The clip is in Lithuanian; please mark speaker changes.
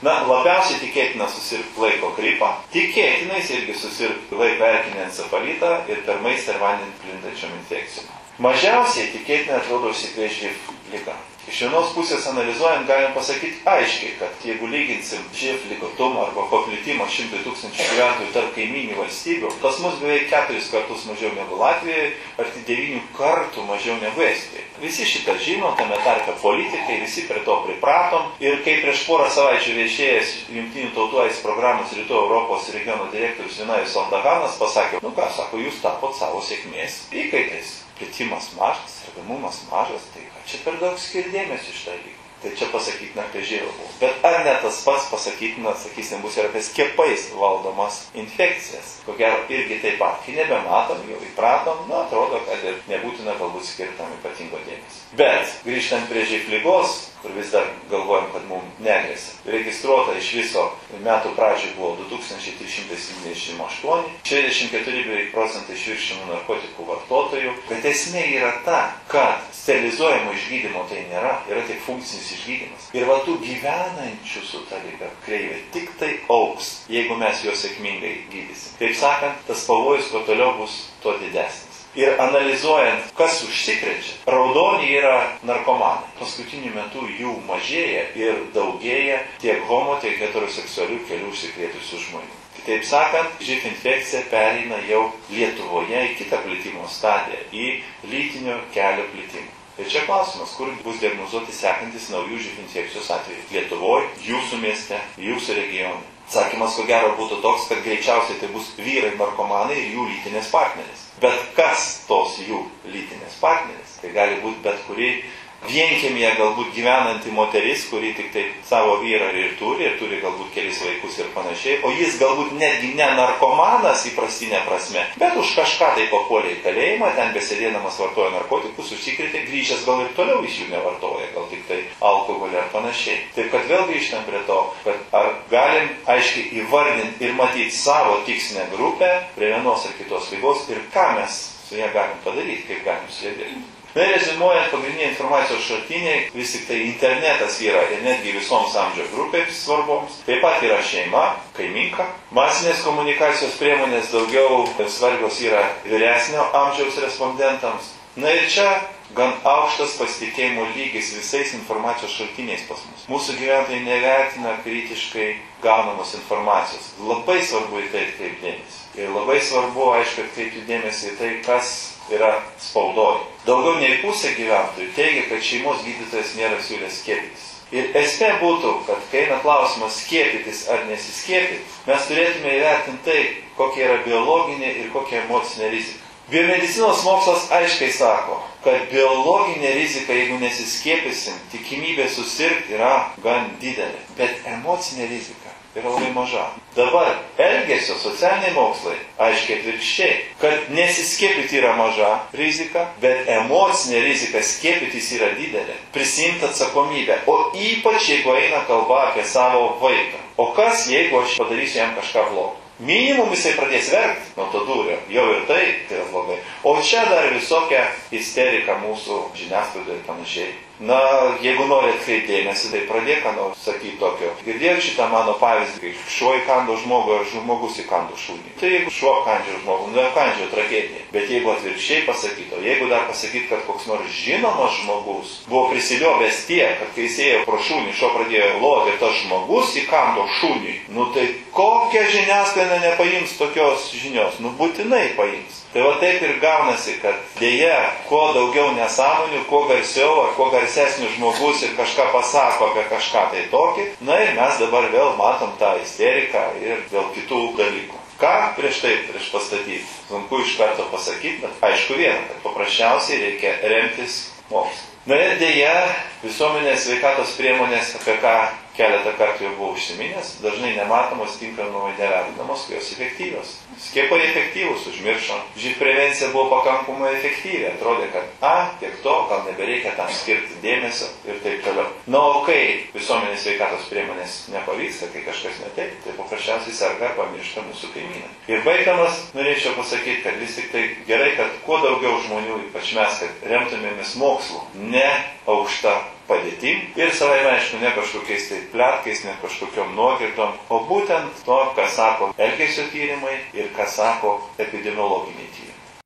Speaker 1: Na, labiausiai tikėtina susirgti laiko gripą. Tikėtina jis irgi susirgti laiko erkinį encefalitą ir per maistą ir vandenį plintančiom infekcijom. Mažiausiai tikėtina atrodo užsikrės živ liga. Iš vienos pusės analizuojant galim pasakyti aiškiai, kad jeigu lyginsim živ ligotumą arba paplitimą 100 000 gyventojų tarp kaimynių valstybių, pas mus beveik 4 kartus mažiau negu Latvijoje, arti 9 kartų mažiau negu Estijoje. Visi šitą žino, tame tarpe politikai, visi prie to pripratom. Ir kai prieš porą savaičių viešėjęs Jungtinių tautų AIDS programos Rytų Europos regiono direktorius Vinajus Aldaganas pasakė, nu ką, sako, jūs tapot savo sėkmės įkaitais. Plitimas mažas, sergamumas mažas, tai čia per daug skiri dėmesio iš tą lygį. Tai čia pasakytina apie živą buvo. Bet ar ne tas pats pasakytina, sakysim, bus ir apie skiepais valdomas infekcijas? Ko gero irgi taip pat, kai nebematom, jau įpratom, nu, atrodo, kad ir nebūtina galbūt skirtam ypatingo dėmesio. Bet, grįžtant prie živ ligos, kur vis dar galvojam, kad mums negresia. Registruota iš viso metų pradžioj buvo 2378, 64 beveik procentai išviršinų narkotikų vartotojų. Bet esmė yra ta, kad sterilizuojamo išgydymo tai nėra, yra tik funkcinis išgydymas. Ir va tų gyvenančių su ta liga kreivė tik tai auks, jeigu mes juos sėkmingai gydysim. Taip sakant, tas pavojus kuo toliau bus, tuo didesnis. Ir analizuojant, kas užsikrečia, raudoni yra narkomanai. Paskutiniu metu jų mažėja ir daugėja tiek homo, tiek heteroseksualių kelių užsikrėtusių žmonių. Kitaip sakant, živ infekcija pereina jau Lietuvoje į kitą plitimo stadiją, į lytinio kelio plitimą. Ir čia klausimas, kur bus diagnozuoti sekantis naujų živ infekcijos atvejai. Lietuvoje, jūsų mieste, jūsų regione. Atsakymas, ko gero, būtų toks, kad greičiausiai tai bus vyrai narkomanai ir jų lytinės partnerės. Bet kas tos jų lytinės partnerės? Tai gali būti bet kuri vienkiemyje galbūt gyvenanti moteris, kuri tik tai savo vyrą ir turi galbūt kelis vaikus ir panašiai, o jis galbūt netgi ne narkomanas įprastinė prasme, bet už kažką tai papuolė į kalėjimą, ten besėdėdamas vartoja narkotikus, užsikrėtė, grįžęs gal ir toliau iš jų nevartoja, gal tik tai alkoholį ar panašiai. Taip kad vėl grįžtam prie to, kad ar galim aiškiai įvardinti ir matyti savo tikslinę grupę prie vienos ar kitos ligos ir ką mes su ją galim padaryti, kaip galim su ją dirbti. Na, rezimuojant, pagrindiniai informacijos šaltiniai, vis tik tai internetas yra ir netgi visoms amžiaus grupėms svarboms. Taip pat yra šeima, kaiminka. Masinės komunikacijos priemonės daugiau svarbios yra vyresnio amžiaus respondentams. Na ir čia gan aukštas pasitikėjimo lygis visais informacijos šaltiniais pas mus. Mūsų gyventojai nevertina kritiškai gaunamos informacijos. Labai svarbu į tai atkreipti dėmesį. Ir labai svarbu, aišku, atkreipti dėmesį į tai, kas yra spaudoj. Daugiau nei pusė gyventojų teigia, kad šeimos gydytojas nėra siūlęs skiepytis. Ir esmė būtų, kad kai eina klausimas skiepytis ar nesiskiepyti, mes turėtume įvertinti tai, kokia yra biologinė ir kokia emocinė rizika. Biomedicinos mokslas aiškiai sako, kad biologinė rizika, jeigu nesiskiepysim, tikimybė susirgti yra gan didelė, bet emocinė rizika yra labai maža. Dabar elgesio socialiniai mokslai aiškiai atvirkščiai, kad nesiskiepyti yra maža rizika, bet emocinė rizika skiepytis yra didelė. Prisiimti atsakomybę, o ypač jeigu eina kalba apie savo vaiką. O kas, jeigu aš padarysiu jam kažką blogo? Minimum jisai pradės verkti nuo to dūrio, jau ir tai yra blogai. O čia dar visokia isterika mūsų žiniasklaidoje ir panašiai. Na, jeigu nori atkreipti dėmesį, tai pradėk ką nors sakyti tokio. Girdėjau šitą mano pavyzdį, kai šuo įkando žmogų ar žmogus įkando šunį. Tai jeigu šuo kandžio žmogų, nu kandžio tragedija. Bet jeigu atvirkščiai pasakytų, jeigu dar pasakyt, kad koks nors žinomas žmogus buvo prisiliobęs tiek, kad kai jis ėjo pro šunį, šuo pradėjo loti ir tas žmogus įkando šunį, nu tai kokia žiniasklaida nepaims tokios žinios? Nu būtinai paims. Tai va taip ir gaunasi, kad dėja, kuo daugiau nesąmonių, kuo garsiau ar kuo garsesnis žmogus ir kažką pasako apie kažką tai tokį, na ir mes dabar vėl matom tą isteriką ir dėl kitų dalykų. Ką prieš pastatyti? Sunku iš karto pasakyti, bet aišku viena, kad paprasčiausiai reikia remtis mokslu. Na ir dėja, visuomenės sveikatos priemonės, apie ką keletą kartų jau buvo užsiminęs, dažnai nematomos, tinkamai nevertinamos, kai jos efektyvios. Skiepai efektyvūs, užmiršom. Živ prevencija buvo pakankamai efektyvi. Atrodė, kad tiek to, gal nebereikia tam skirti dėmesio ir taip toliau. Na, o kai visuomenės sveikatos priemonės nepavyksta, kai kažkas ne taip, tai paprasčiausiai serga pamiršta mūsų kaimynai. Ir baigdamas, norėčiau pasakyti, kad vis tik tai gerai, kad kuo daugiau žmonių, ypač mes, kad remtumėmės mokslu, ne aukšta padėtim ir savaime aišku ne kažkokiais tai pletkais, ne kažkokiom nuogirdom, o būtent to, ką sako elgesio tyrimai ir ką sako epidemiologiniai tyrimai.